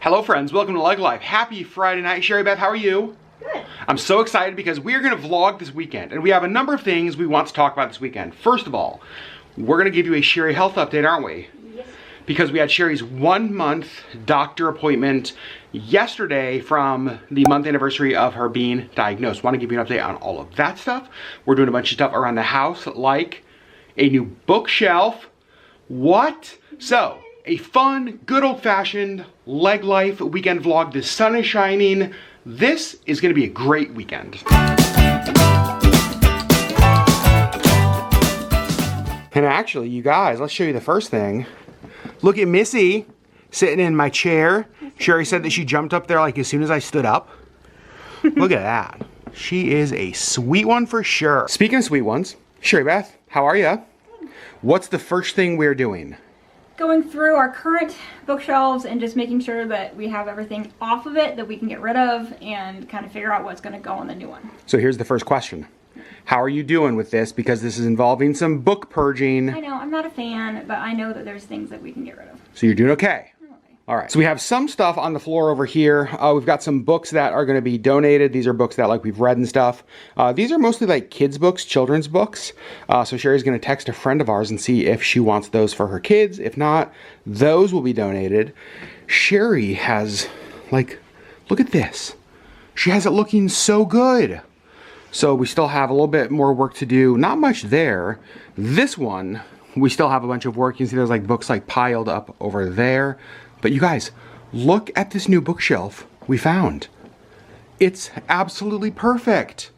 Hello friends, welcome to LeggLife. Happy Friday night. Sherri Beth, how are you? Good. I'm so excited because we're going to vlog this weekend and we have a number of things we want to talk about this weekend. First of all, we're going to give you a Sherri health update, aren't we? Yes. Because we had Sherri's 1 month doctor appointment yesterday from the month anniversary of her being diagnosed. Want to give you an update on all of that stuff. We're doing a bunch of stuff around the house like a new bookshelf. What? So, a fun, good old-fashioned LeggLife weekend vlog. The sun is shining. This is going to be a great weekend. And actually, you guys, let's show you the first thing. Look at Missy sitting in my chair. Sherri said that she jumped up there like as soon as I stood up. Look at that. She is a sweet one for sure. Speaking of sweet ones, Sherri Beth, how are you? What's the first thing we're doing? Going through our current bookshelves and just making sure that we have everything off of it that we can get rid of and kind of figure out what's going to go on the new one. So here's the first question. How are you doing with this? Because this is involving some book purging. I know, I'm not a fan, but I know that there's things that we can get rid of. So you're doing okay? All right, so we have some stuff on the floor over here. We've got some books that are gonna be donated. These are books that like we've read and stuff. These are mostly like kids books, children's books. So Sherri's gonna text a friend of ours and see if she wants those for her kids. If not, those will be donated. Sherri has, like, look at this. She has it looking so good. So we still have a little bit more work to do. Not much there. This one, we still have a bunch of work. You can see there's like books like piled up over there. But you guys, look at this new bookshelf we found. It's absolutely perfect.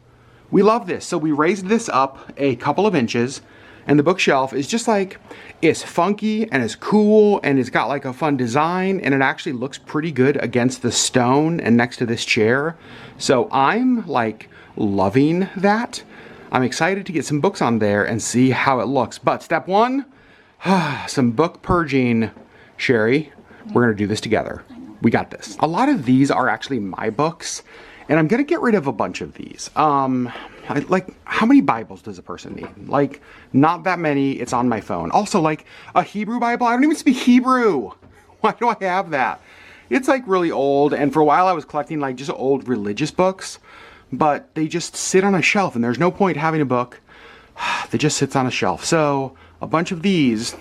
We love this. So we raised this up a couple of inches and the bookshelf is just like, it's funky and it's cool and it's got like a fun design and it actually looks pretty good against the stone and next to this chair. So I'm like loving that. I'm excited to get some books on there and see how it looks. But step one, some book purging, Sherri. We're gonna do this together. We got this. A lot of these are actually my books, and I'm gonna get rid of a bunch of these. Like, how many Bibles does a person need? Like, not that many. It's on my phone. Also, like, a Hebrew Bible. I don't even speak Hebrew. Why do I have that? It's like really old, and for a while I was collecting like just old religious books, but they just sit on a shelf, and there's no point having a book that just sits on a shelf. So, a bunch of these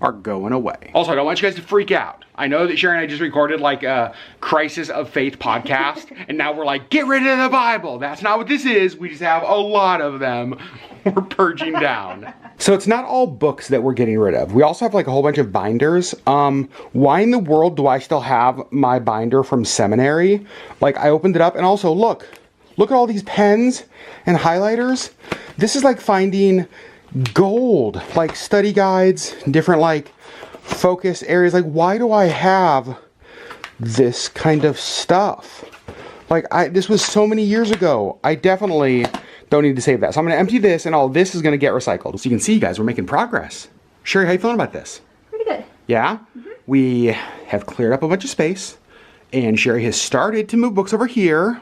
are going away. Also, I don't want you guys to freak out. I know that Sherri and I just recorded like a Crisis of Faith podcast, and now we're like, get rid of the Bible. That's not what this is. We just have a lot of them we're purging down. So it's not all books that we're getting rid of. We also have like a whole bunch of binders. Why in the world do I still have my binder from seminary? Like, I opened it up and also look at all these pens and highlighters. This is like finding gold, like study guides, different like focus areas. Like, why do I have this kind of stuff? Like, this was so many years ago. I definitely don't need to save that. So I'm gonna empty this and all this is gonna get recycled. So you can see, guys, we're making progress. Sherri, how you feeling about this? Pretty good. Yeah? Mm-hmm. We have cleared up a bunch of space and Sherri has started to move books over here.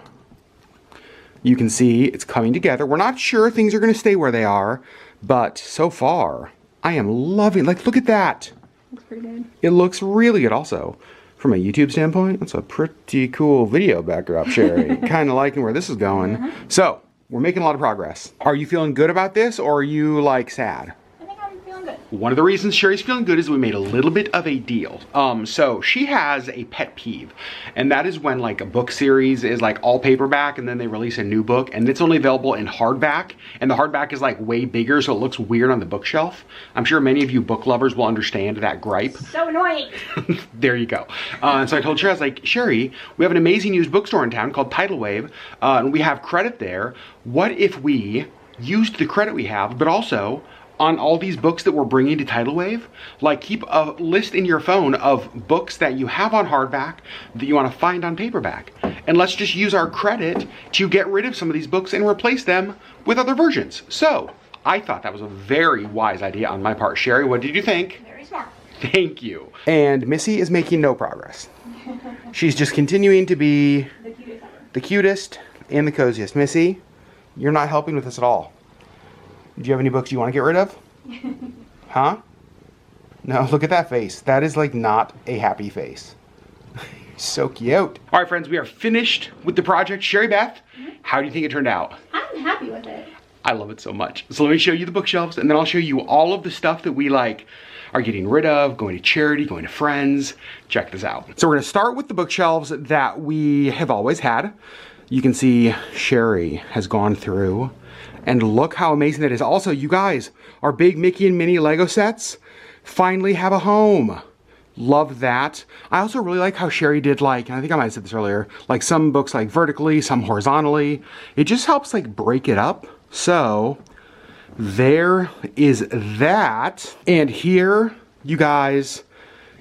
You can see it's coming together. We're not sure things are gonna stay where they are, but so far, I am loving, like, look at that. Looks pretty good. It looks really good also. From a YouTube standpoint, that's a pretty cool video backdrop, Sherri. Kind of liking where this is going. So, we're making a lot of progress. Are you feeling good about this, or are you, like, sad? I think I'm feeling good. One of the reasons Sherri's feeling good is we made a little bit of a deal. So she has a pet peeve, and that is when like a book series is like all paperback and then they release a new book and it's only available in hardback, and the hardback is like way bigger so it looks weird on the bookshelf. I'm sure many of you book lovers will understand that gripe. So annoying. There you go. And so I told Sherri, I was like, Sherri, we have an amazing used bookstore in town called Tidal, and we have credit there. What if we used the credit we have, but also on all these books that we're bringing to Tidal Wave, like keep a list in your phone of books that you have on hardback that you want to find on paperback. And let's just use our credit to get rid of some of these books and replace them with other versions. So I thought that was a very wise idea on my part. Sherri, what did you think? Very smart. Thank you. And Missy is making no progress. She's just continuing to be the cutest and the coziest. Missy, you're not helping with this at all. Do you have any books you want to get rid of? Huh? No, look at that face. That is like not a happy face. So cute. All right, friends, we are finished with the project. Sherri Beth, how do you think it turned out? I'm happy with it. I love it so much. So let me show you the bookshelves, and then I'll show you all of the stuff that we like are getting rid of, going to charity, going to friends. Check this out. So we're gonna start with the bookshelves that we have always had. You can see Sherri has gone through, and look how amazing that is. Also, you guys, our big Mickey and Minnie Lego sets finally have a home. Love that. I also really like how Sherri did, like, and I think I might have said this earlier, like some books like vertically, some horizontally. It just helps like break it up. So there is that. And here, you guys,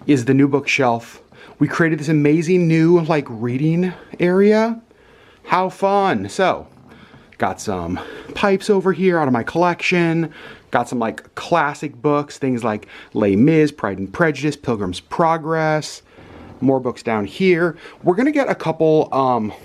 is the new bookshelf. We created this amazing new like reading area. How fun. So got some pipes over here out of my collection. Got some like classic books, things like Les Mis, Pride and Prejudice, Pilgrim's Progress. More books down here. We're gonna get a couple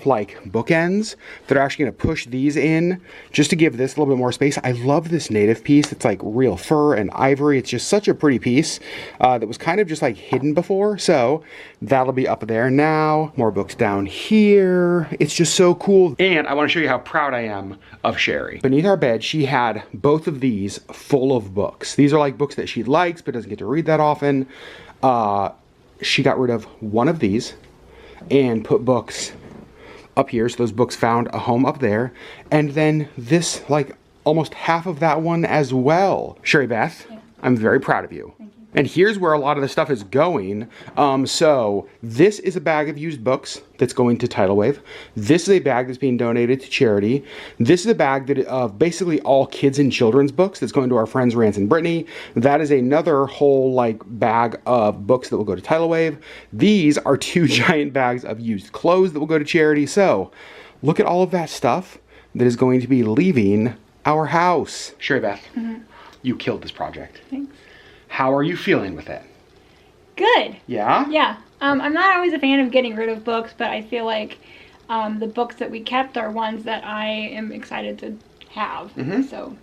like bookends that are actually gonna push these in just to give this a little bit more space. I love this native piece. It's like real fur and ivory. It's just such a pretty piece that was kind of just like hidden before. So that'll be up there now. More books down here. It's just so cool. And I wanna show you how proud I am of Sherri. Beneath our bed, she had both of these full of books. These are like books that she likes but doesn't get to read that often. She got rid of one of these and put books up here. So those books found a home up there. And then this, like almost half of that one as well. Sherri Beth, yeah. I'm very proud of you. Thank you. And here's where a lot of the stuff is going. So this is a bag of used books that's going to Tidal Wave. This is a bag that's being donated to charity. This is a bag that of basically all kids and children's books that's going to our friends Rance and Brittany. That is another whole like bag of books that will go to Tidal Wave. These are 2 giant bags of used clothes that will go to charity. So look at all of that stuff that is going to be leaving our house. Sherri Beth, you killed this project. Thanks. How are you feeling with it? Good. Yeah? Yeah. I'm not always a fan of getting rid of books, but I feel like the books that we kept are ones that I am excited to have. So.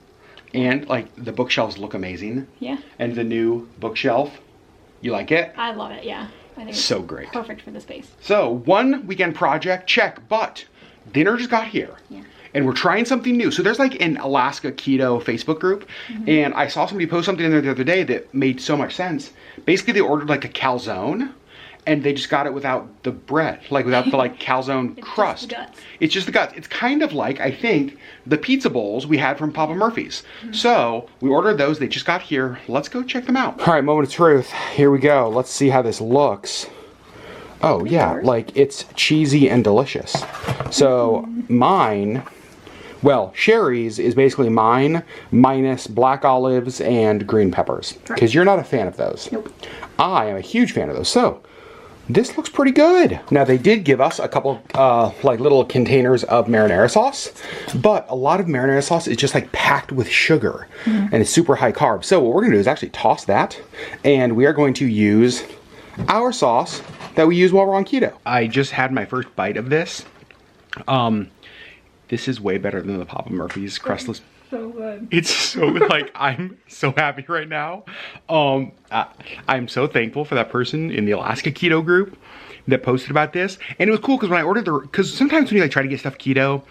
And like the bookshelves look amazing. Yeah. And the new bookshelf, you like it? I love it, yeah. I think it's so great. Perfect for the space. So 1 weekend project, check, but dinner just got here. Yeah. And we're trying something new. So there's like an Alaska Keto Facebook group. And I saw somebody post something in there the other day that made so much sense. Basically, they ordered like a calzone and they just got it without the bread, like without the like calzone crust. Just the guts. It's just the guts. It's kind of like, I think, the pizza bowls we had from Papa Murphy's. So we ordered those. They just got here. Let's go check them out. All right, moment of truth. Here we go. Let's see how this looks. Oh yeah, like it's cheesy and delicious. So mine, well, Sherri's is basically mine minus black olives and green peppers. Because you're not a fan of those. Nope. I am a huge fan of those. So this looks pretty good. Now they did give us a couple like little containers of marinara sauce, but a lot of marinara sauce is just like packed with sugar and it's super high carb. So what we're gonna do is actually toss that and we are going to use our sauce that we use while we're on keto. I just had my first bite of this. This is way better than the Papa Murphy's crustless. So good. It's so like, I'm so happy right now. I'm so thankful for that person in the Alaska Keto group that posted about this. And it was cool because when I ordered because sometimes when you like try to get stuff keto,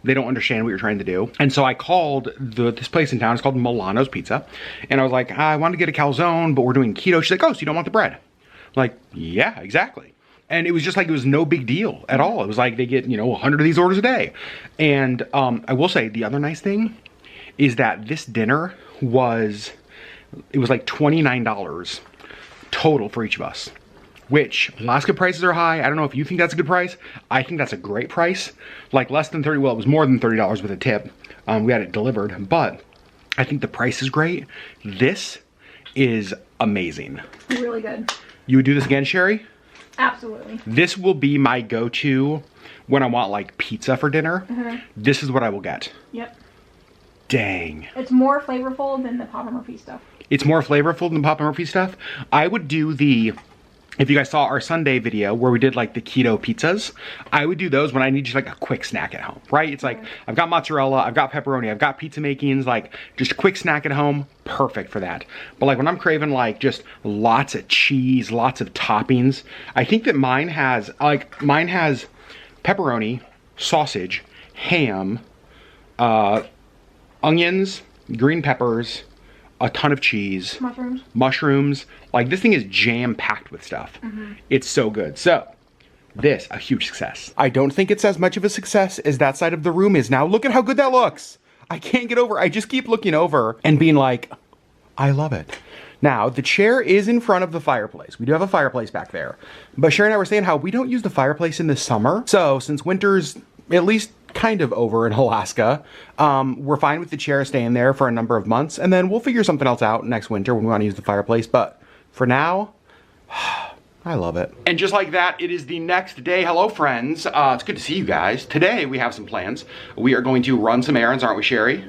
they don't understand what you're trying to do. And so I called this place in town, it's called Milano's Pizza. And I was like, I want to get a calzone, but we're doing keto. She's like, oh, so you don't want the bread? I'm like, yeah, exactly. And it was just like, it was no big deal at all. It was like they get, 100 of these orders a day. And I will say the other nice thing is that this dinner was like $29 total for each of us, which Alaska prices are high. I don't know if you think that's a good price. I think that's a great price. Like less than 30, well, it was more than $30 with a tip. We had it delivered, but I think the price is great. This is amazing. Really good. You would do this again, Sherri? Absolutely. This will be my go-to when I want like pizza for dinner. This is what I will get. Yep. Dang. It's more flavorful than the Papa Murphy stuff. It's more flavorful than Papa Murphy stuff. I would do the if you guys saw our Sunday video where we did like the keto pizzas, I would do those when I need just like a quick snack at home, right? It's like, I've got mozzarella, I've got pepperoni, I've got pizza makings, like just a quick snack at home, perfect for that. But like when I'm craving like just lots of cheese, lots of toppings, I think that mine has pepperoni, sausage, ham, onions, green peppers, a ton of cheese, mushrooms. Like this thing is jam-packed with stuff. It's so good. So this, a huge success. I don't think it's as much of a success as that side of the room is now. Look at how good that looks. I can't get over, I just keep looking over and being like, I love it. Now, the chair is in front of the fireplace. We do have a fireplace back there. But Sherri and I were saying how we don't use the fireplace in the summer. So since winter's at least kind of over in Alaska, we're fine with the chair staying there for a number of months. And then we'll figure something else out next winter when we want to use the fireplace. But for now, I love it. And just like that, it is the next day. Hello, friends. It's good to see you guys. Today, we have some plans. We are going to run some errands, aren't we, Sherri?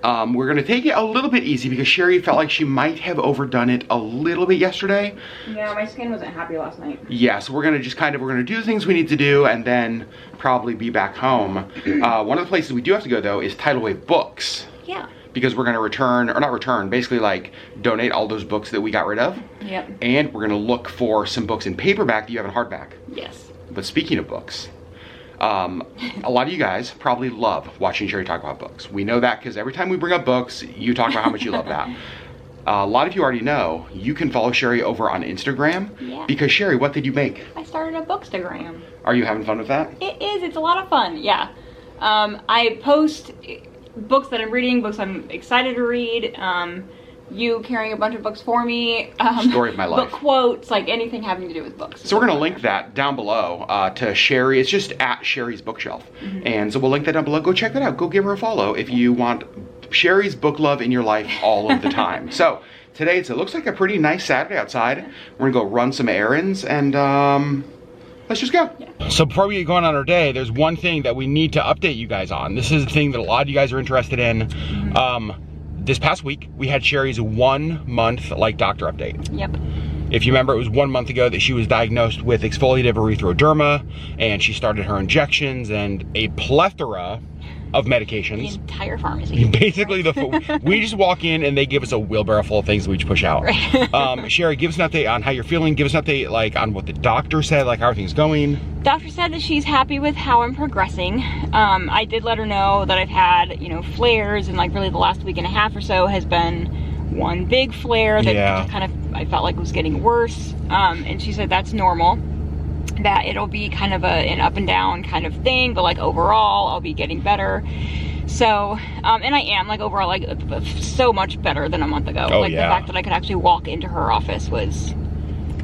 We're gonna take it a little bit easy because Sherri felt like she might have overdone it a little bit yesterday. Yeah, my skin wasn't happy last night. Yeah, so we're gonna just we're gonna do the things we need to do and then probably be back home. One of the places we do have to go though is Tidal Books. Yeah. Because we're gonna return, or not return, basically like donate all those books that we got rid of. Yep. And we're gonna look for some books in paperback that you have in hardback. Yes. But speaking of books, a lot of you guys probably love watching Sherri talk about books. We know that because every time we bring up books, you talk about how much you love that. A lot of you already know you can follow Sherri over on Instagram. Yeah. Because Sherri, what did you make? I started a Bookstagram. Are you having fun with that? It is. It's a lot of fun. Yeah. I post books that I'm reading, books I'm excited to read. You carrying a bunch of books for me. Story of my life. Book quotes, like anything having to do with books. So we're gonna link that down below to Sherri. It's just at Sherri's Bookshelf. And so we'll link that down below. Go check that out. Go give her a follow if you want Sherri's book love in your life all of the time. So today it looks like a pretty nice Saturday outside. We're gonna go run some errands and let's just go. Yeah. So before we get going on our day, there's one thing that we need to update you guys on. This is the thing that a lot of you guys are interested in. This past week, we had Sherri's 1 month doctor update. Yep. If you remember, it was 1 month ago that she was diagnosed with exfoliative erythroderma, and she started her injections and a plethora of medications. The entire pharmacy. Basically, we just walk in and they give us a wheelbarrow full of things that we just push out. Right. Sherri, give us an update on how you're feeling. Give us an update on what the doctor said, how everything's going. Doctor said that she's happy with how I'm progressing. I did let her know that I've had, flares, and really the last week and a half or so has been one big flare that just kind of, I felt like was getting worse. And she said that's normal. That it'll be kind of an up and down kind of thing, but overall I'll be getting better. So, and I am overall so much better than a month ago. Oh, the fact that I could actually walk into her office was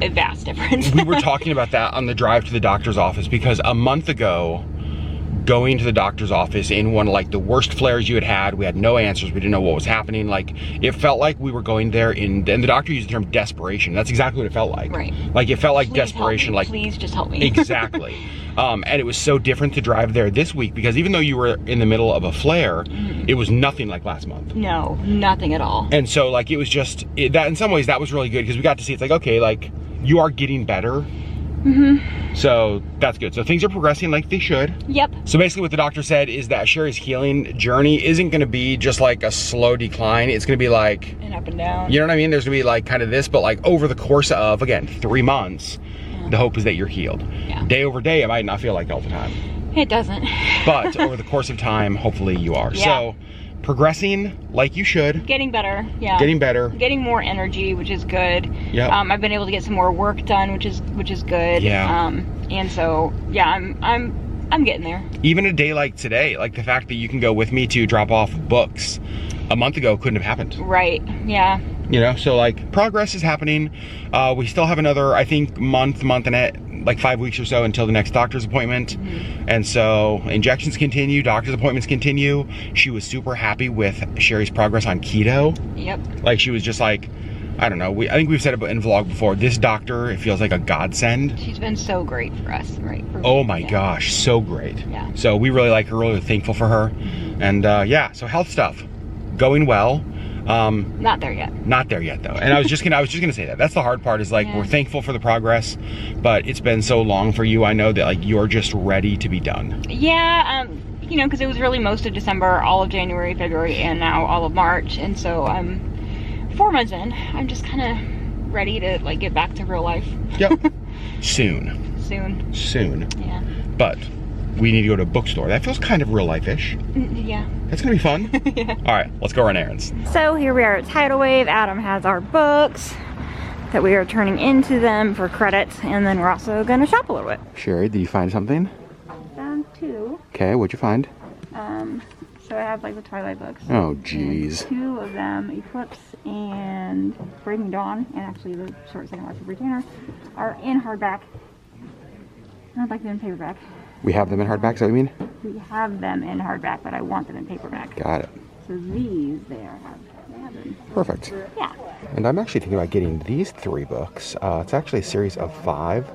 a vast difference. We were talking about that on the drive to the doctor's office because a month ago, going to the doctor's office in one of the worst flares you had, we had no answers, we didn't know what was happening. It felt like we were going there and the doctor used the term desperation. That's exactly what it felt like. Right. It felt like Please desperation. Help me. Please just help me. Exactly. And it was so different to drive there this week because even though you were in the middle of a flare, it was nothing like last month. No, nothing at all. And so it was just, that in some ways that was really good because we got to see, it's okay, you are getting better. So that's good. So things are progressing like they should. Yep. So basically what the doctor said is that Sherri's healing journey isn't going to be just a slow decline. It's going to be an up and down. You know what I mean? There's going to be kind of this, but over the course of, again, 3 months, the hope is that you're healed. Yeah. Day over day, it might not feel like it all the time. It doesn't. But over the course of time, hopefully you are. Yeah. So progressing like you should. Getting better, yeah. Getting better. Getting more energy, which is good. Yeah. I've been able to get some more work done, which is good. Yeah. And so yeah, I'm getting there. Even a day like today, the fact that you can go with me to drop off books a month ago couldn't have happened. Right. Yeah. So progress is happening. We still have another, I think, month and a 5 weeks or so until the next doctor's appointment. And so injections continue, doctor's appointments continue. She was super happy with Sherri's progress on keto. Yep. She was just I don't know, I think we've said it in the vlog before, this doctor, it feels like a godsend. She's been so great for us, right? Oh my gosh, so great. Yeah. So we really like her, really thankful for her. And yeah, so health stuff, going well. Not there yet. Not there yet though. And I was just gonna say that. That's the hard part is like, we're thankful for the progress, but it's been so long for you. I know that like you're just ready to be done. Yeah, you know, because it was really most of December, all of January, February, and now all of March. And so I'm 4 months in. I'm just kind of ready to like get back to real life. Yep. Soon. Yeah. But we need to go to a bookstore. That feels kind of real life-ish. Yeah. That's gonna be fun. Yeah. All right, let's go run errands. So here we are at Tidal Wave. Adam has our books that we are turning into them for credits, and then we're also gonna shop a little bit. Sherry, did you find something? Found 2. Okay, what'd you find? So I have like the Twilight books. Oh, geez. 2 of them, Eclipse and Breaking Dawn, and actually the short second watch of Retainer, are in hardback. I'd like them in paperback. We have them in hardback, is that what you mean? We have them in hardback, but I want them in paperback. Got it. So these they have them. Perfect. Yeah. And I'm actually thinking about getting these 3 books. It's actually a series of 5,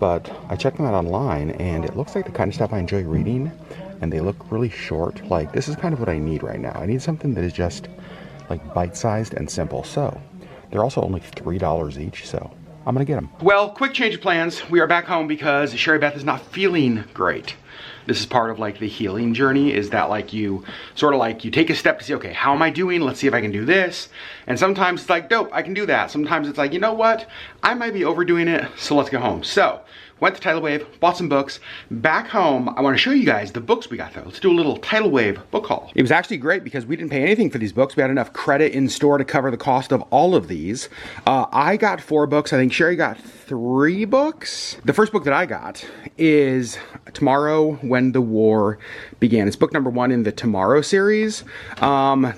but I checked them out online, and it looks like the kind of stuff I enjoy reading, and they look really short. Like, this is kind of what I need right now. I need something that is just, like, bite-sized and simple. So, they're also only $3 each, so I'm gonna get them. Well, quick change of plans. We are back home because Sherri Beth is not feeling great. This is part of like the healing journey, is that like you sort of like you take a step to see, okay, how am I doing? Let's see if I can do this. And sometimes it's like, dope, I can do that. Sometimes it's like, you know what? I might be overdoing it, so let's go home. So, went to Tidal Wave, bought some books. Back home, I want to show you guys the books we got though. Let's do a little Tidal Wave book haul. It was actually great because we didn't pay anything for these books. We had enough credit in store to cover the cost of all of these. I got 4 books. I think Sherri got 3 books. The first book that I got is Tomorrow When the War Began. It's book number 1 in the Tomorrow series.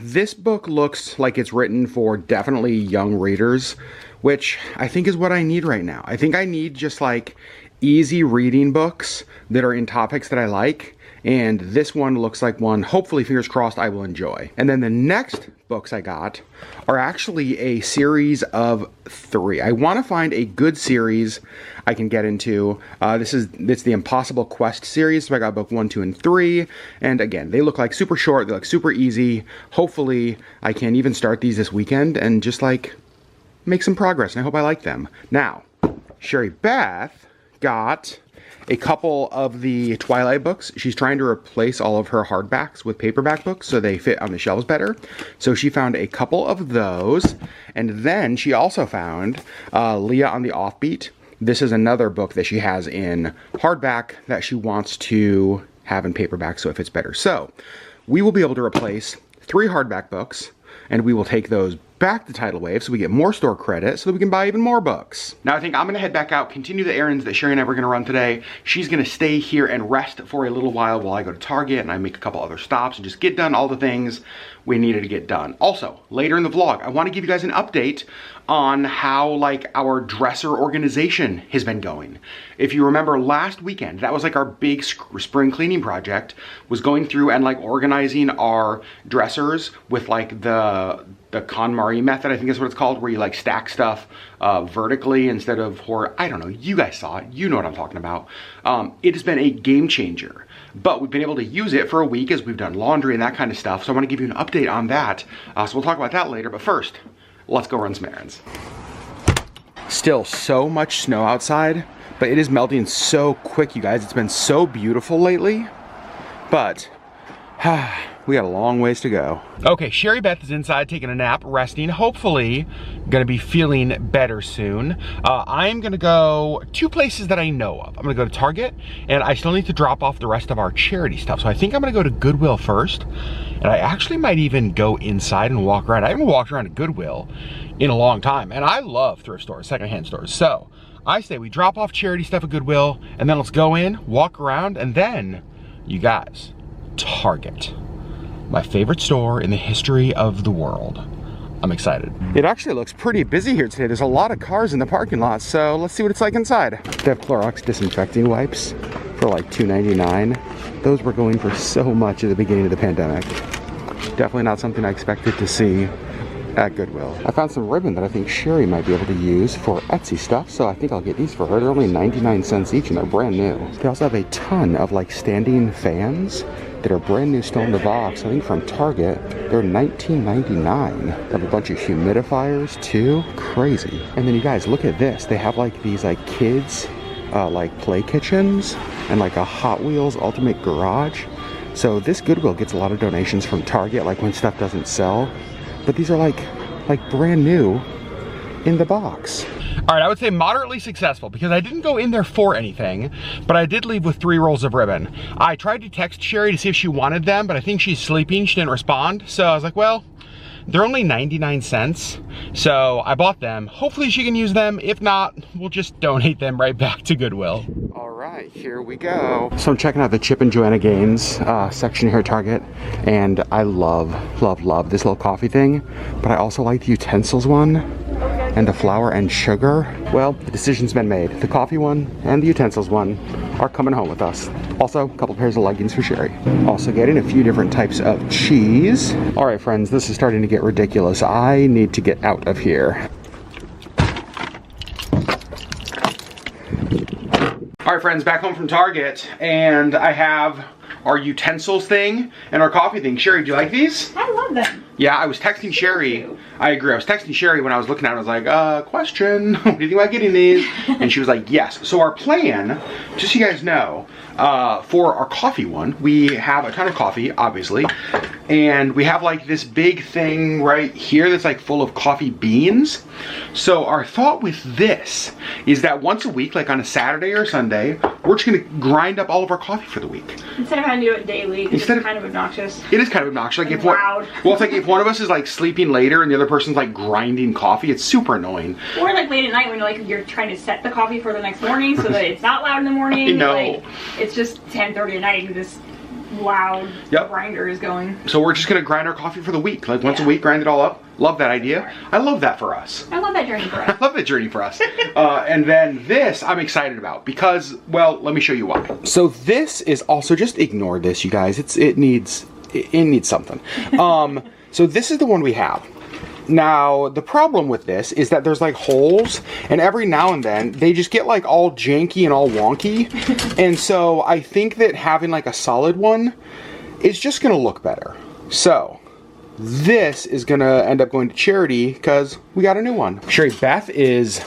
This book looks like it's written for definitely young readers, which I think is what I need right now. I think I need just like easy reading books that are in topics that I like, and this one looks like one, hopefully, fingers crossed, I will enjoy. And then the next books I got are actually a series of 3. I want to find a good series I can get into. It's the Impossible Quest series, so I got book 1, 2, and 3, and again, they look like super short, they look super easy. Hopefully, I can even start these this weekend and just like make some progress, and I hope I like them. Now, Sherri Beth got a couple of the Twilight books. She's trying to replace all of her hardbacks with paperback books so they fit on the shelves better. So she found a couple of those, and then she also found Leah on the Offbeat. This is another book that she has in hardback that she wants to have in paperback so it fits better. So we will be able to replace 3 hardback books, and we will take those back to Tidal Wave so we get more store credit so that we can buy even more books. Now I think I'm gonna head back out, continue the errands that Sherri and I were gonna run today. She's gonna stay here and rest for a little while I go to Target and I make a couple other stops and just get done all the things we needed to get done. Also, later in the vlog, I wanna give you guys an update on how like our dresser organization has been going. If you remember last weekend, that was like our big spring cleaning project, was going through and like organizing our dressers with like the KonMari method, I think is what it's called, where you like stack stuff vertically instead of I don't know, you guys saw it, you know what I'm talking about. It has been a game changer, but we've been able to use it for a week as we've done laundry and that kind of stuff, so I want to give you an update on that. So we'll talk about that later, but first, let's go run some errands. Still so much snow outside, but it is melting so quick, you guys. It's been so beautiful lately, but we got a long ways to go. Okay, Sherri Beth is inside taking a nap, resting, hopefully gonna be feeling better soon. I'm gonna go 2 places that I know of. I'm gonna go to Target, and I still need to drop off the rest of our charity stuff. So I think I'm gonna go to Goodwill first, and I actually might even go inside and walk around. I haven't walked around a Goodwill in a long time, and I love thrift stores, secondhand stores. So I say we drop off charity stuff at Goodwill, and then let's go in, walk around, and then, you guys, Target. My favorite store in the history of the world. I'm excited. It actually looks pretty busy here today. There's a lot of cars in the parking lot, so let's see what it's like inside. They have Clorox disinfecting wipes for like $2.99. Those were going for so much at the beginning of the pandemic. Definitely not something I expected to see at Goodwill. I found some ribbon that I think Sherri might be able to use for Etsy stuff, so I think I'll get these for her. They're only 99 cents each and they're brand new. They also have a ton of like standing fans that are brand new, still in the box. I think from Target. They're $19.99. They have a bunch of humidifiers too. Crazy. And then you guys, look at this. They have like these like kids like play kitchens and like a Hot Wheels Ultimate Garage. So this Goodwill gets a lot of donations from Target, like when stuff doesn't sell. But these are like brand new in the box. All right, I would say moderately successful because I didn't go in there for anything, but I did leave with 3 rolls of ribbon. I tried to text Sherri to see if she wanted them, but I think she's sleeping. She didn't respond. So I was like, well, they're only 99 cents. So I bought them. Hopefully she can use them. If not, we'll just donate them right back to Goodwill. All right, here we go. So I'm checking out the Chip and Joanna Gaines section here at Target. And I love, love, love this little coffee thing. But I also like the utensils one. And the flour and sugar. Well, the decision's been made. The coffee one and the utensils one are coming home with us. Also, a couple pairs of leggings for Sherri. Also getting a few different types of cheese. All right, friends, this is starting to get ridiculous. I need to get out of here. All right, friends, back home from Target, and I have our utensils thing and our coffee thing. Sherri, do you like these? I love them. Yeah, I was texting Sherri. I agree. I was texting Sherri when I was looking at it. I was like, question, what do you think about getting these? And she was like, yes. So our plan, just so you guys know, for our coffee one, we have a ton of coffee, obviously. And we have like this big thing right here that's like full of coffee beans. So our thought with this is that once a week, like on a Saturday or Sunday, we're just gonna grind up all of our coffee for the week. Instead of having to do it daily, because it's kind of obnoxious. It is kind of obnoxious. Like if loud. Well, it's like if one of us is like sleeping later and the other person's like grinding coffee, it's super annoying. Or like late at night when you're trying to set the coffee for the next morning so that it's not loud in the morning. I know. Like, it's just 10:30 at night and this loud grinder is going. So we're just gonna grind our coffee for the week. Like once a week, grind it all up. Love that idea. I love that for us. I love that journey for us. I love that journey for us. And then this I'm excited about because, well, let me show you why. So this is also, just ignore this, you guys. It needs something. So this is the one we have. Now, the problem with this is that there's like holes, and every now and then they just get like all janky and all wonky. And so I think that having like a solid one is just gonna look better. So this is gonna end up going to charity because we got a new one. Sherri, Beth is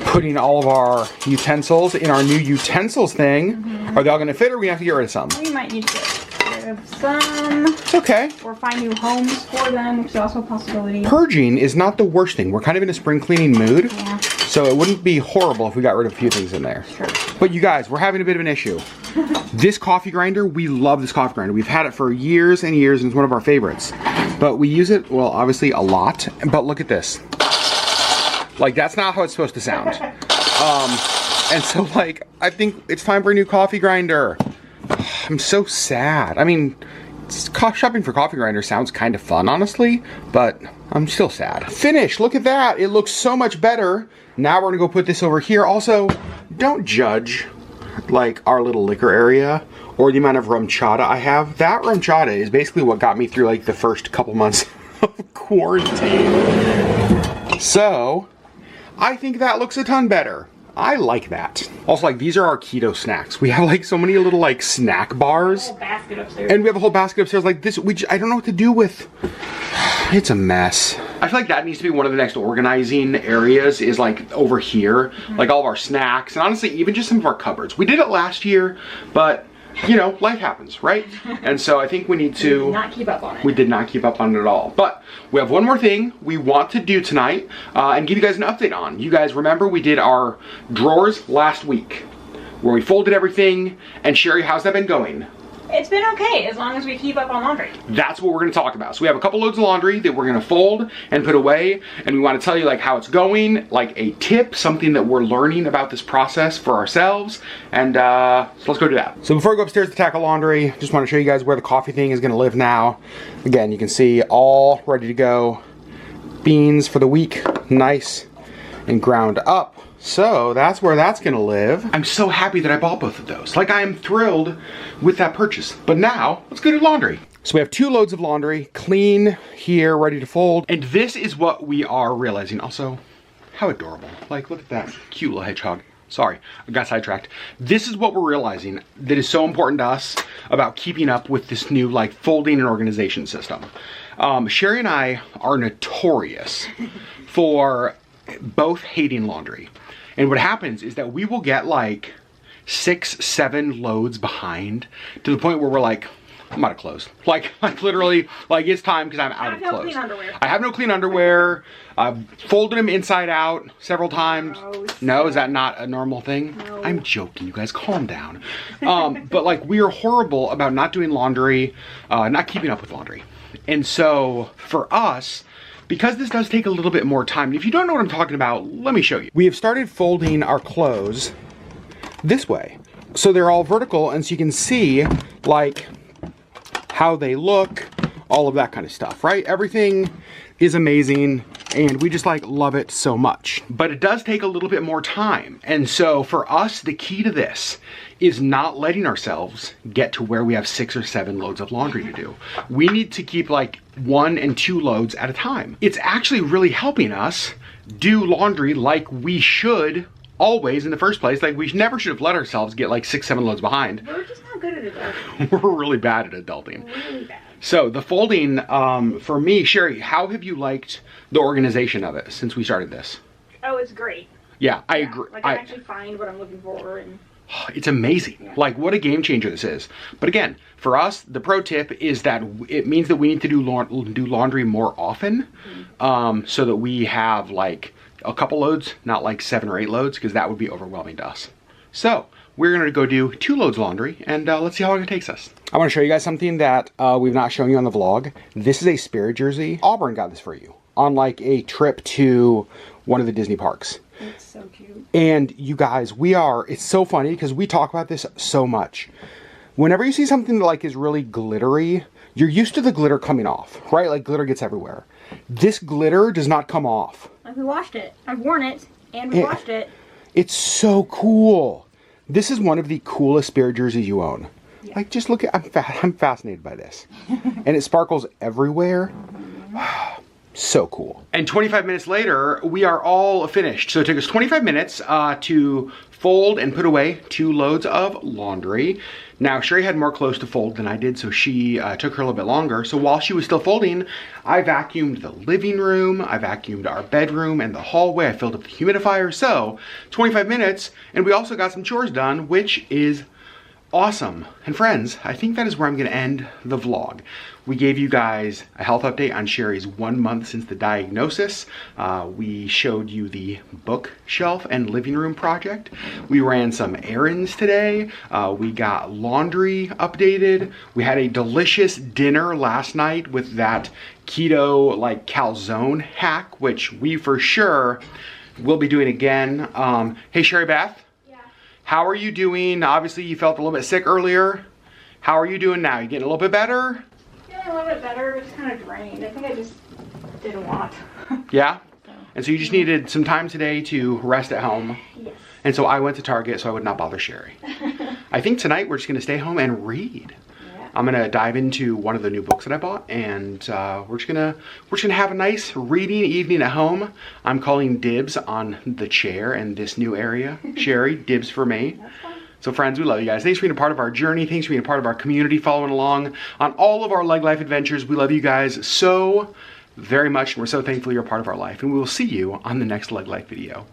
putting all of our utensils in our new utensils thing. Are they all gonna fit, or are we gonna have to get rid of some? We might need to get rid of some. Okay. Or find new homes for them, which is also a possibility. Purging is not the worst thing. We're kind of in a spring cleaning mood. Yeah. So it wouldn't be horrible if we got rid of a few things in there. Sure. But you guys, we're having a bit of an issue. This coffee grinder, we love this coffee grinder. We've had it for years and years, and it's one of our favorites. But we use it, well, obviously a lot. But look at this. Like, that's not how it's supposed to sound. And so, like, I think it's time for a new coffee grinder. I'm so sad. I mean, shopping for coffee grinder sounds kind of fun, honestly, but I'm still sad. Finish, look at that. It looks so much better. Now we're gonna go put this over here. Also, don't judge like our little liquor area or the amount of rum chata I have. That rum chata is basically what got me through like the first couple months of quarantine. So, I think that looks a ton better. I like that. Also, like, these are our keto snacks. We have like so many little like snack bars. A whole basket upstairs. And we have a whole basket upstairs like this. I don't know what to do with. It's a mess. I feel like that needs to be one of the next organizing areas, is like over here. Like all of our snacks, and honestly even just some of our cupboards. We did it last year, but you know, life happens, right? And so I think we need to... We did not keep up on it. We did not keep up on it at all. But we have one more thing we want to do tonight and give you guys an update on. You guys remember we did our drawers last week where we folded everything. And Sherri, how's that been going? It's been okay, as long as we keep up on laundry. That's what we're gonna talk about. So we have a couple loads of laundry that we're gonna fold and put away, and we wanna tell you like how it's going, like a tip, something that we're learning about this process for ourselves, and so let's go do that. So before we go upstairs to tackle laundry, just wanna show you guys where the coffee thing is gonna live now. Again, you can see all ready to go. Beans for the week, nice and ground up. So that's where that's gonna live. I'm so happy that I bought both of those. Like, I am thrilled with that purchase. But now, let's go do laundry. So we have 2 loads of laundry, clean here, ready to fold. And this is what we are realizing. Also, how adorable. Like, look at that cute little hedgehog. Sorry, I got sidetracked. This is what we're realizing that is so important to us about keeping up with this new like folding and organization system. Sherri and I are notorious for both hating laundry. And what happens is that we will get like 6, 7 loads behind to the point where we're like, I'm out of clothes. Like literally, like it's time because I'm out of clothes. I have no clean underwear. I've folded them inside out several times. Gross. No, is that not a normal thing? No. I'm joking, you guys, calm down. But like we are horrible about not doing laundry, not keeping up with laundry. And so for us, because this does take a little bit more time, if you don't know what I'm talking about, let me show you. We have started folding our clothes this way. So they're all vertical, and so you can see like how they look, all of that kind of stuff, right? Everything is amazing, and we just like love it so much. But it does take a little bit more time. And so for us, the key to this is not letting ourselves get to where we have 6 or 7 loads of laundry to do. We need to keep like 1 and 2 loads at a time. It's actually really helping us do laundry like we should always in the first place. Like we never should have let ourselves get like 6, 7 loads behind. We're just not good at adulting. We're really bad at adulting. Really bad. So the folding, for me, Sherri, how have you liked the organization of it since we started this? Oh, it's great. Yeah, I agree. Like I actually find what I'm looking for, and it's amazing. Yeah. Like what a game changer this is. But again, for us, the pro tip is that it means that we need to do laundry more often, so that we have like a couple loads, not like 7 or 8 loads, because that would be overwhelming to us. So we're gonna go do 2 loads of laundry, and let's see how long it takes us. I wanna show you guys something that we've not shown you on the vlog. This is a Spirit jersey. Auburn got this for you on like a trip to one of the Disney parks. It's so cute. And you guys, it's so funny because we talk about this so much. Whenever you see something that like is really glittery, you're used to the glitter coming off, right? Like glitter gets everywhere. This glitter does not come off. Like we washed it. I've worn it and we washed it. It's so cool. This is one of the coolest Spirit jerseys you own. Yeah. Like just look at, I'm fascinated by this. And it sparkles everywhere. So cool. And 25 minutes later, we are all finished. So it took us 25 minutes to fold and put away 2 loads of laundry. Now, Sherri had more clothes to fold than I did, so she took her a little bit longer. So while she was still folding, I vacuumed the living room, I vacuumed our bedroom and the hallway, I filled up the humidifier. So 25 minutes, and we also got some chores done, which is awesome. And friends, I think that is where I'm gonna end the vlog. We gave you guys a health update on Sherri's 1 month since the diagnosis. We showed you the bookshelf and living room project. We ran some errands today. We got laundry updated. We had a delicious dinner last night with that keto like calzone hack, which we for sure will be doing again. Hey Sherri Beth. How are you doing? Obviously you felt a little bit sick earlier. How are you doing now? You getting a little bit better? Feeling a little bit better, but just kind of drained. I think I just did a lot. Yeah? And so you just needed some time today to rest at home. Yes. And so I went to Target so I would not bother Sherri. I think tonight we're just gonna stay home and read. Yeah. I'm gonna dive into one of the new books that I bought, and we're just gonna have a nice reading evening at home. I'm calling dibs on the chair in this new area. Sherri, dibs for me. That's fine. So friends, we love you guys. Thanks for being a part of our journey. Thanks for being a part of our community, following along on all of our LeggLife adventures. We love you guys so very much, and we're so thankful you're a part of our life. And we will see you on the next LeggLife video.